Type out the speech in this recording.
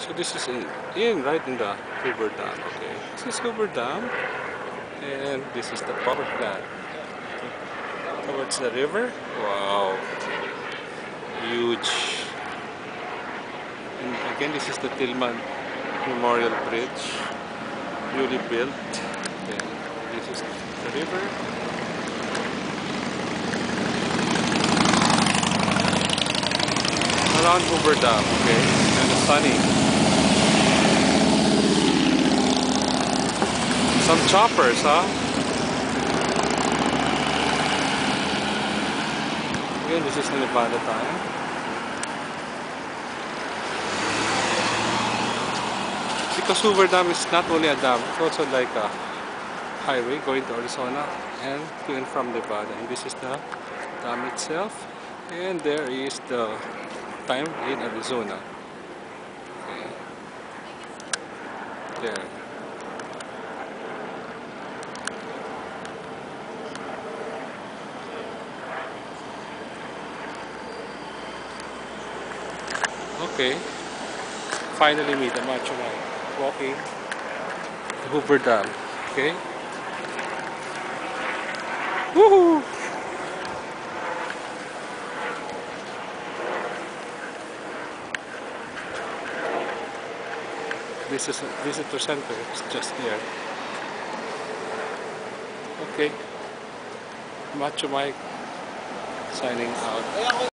So this is right in the Hoover Dam. Okay, this is Hoover Dam, and this is the power plant towards the river. Wow, huge! And again, this is the Tillman Memorial Bridge, newly built. And this is the river. Around Hoover Dam. Okay, and it's sunny. Some choppers, huh? Again, this is Nevada time. Because Hoover Dam is not only a dam, it's also like a highway going to Arizona and to and from Nevada. And this is the dam itself. And there is the time in Arizona. Okay. There. Okay, finally meet the Macho Man walking the Hoover Dam. Okay, woohoo! This is a visitor center. It's just here. Okay, Macho Mike signing out.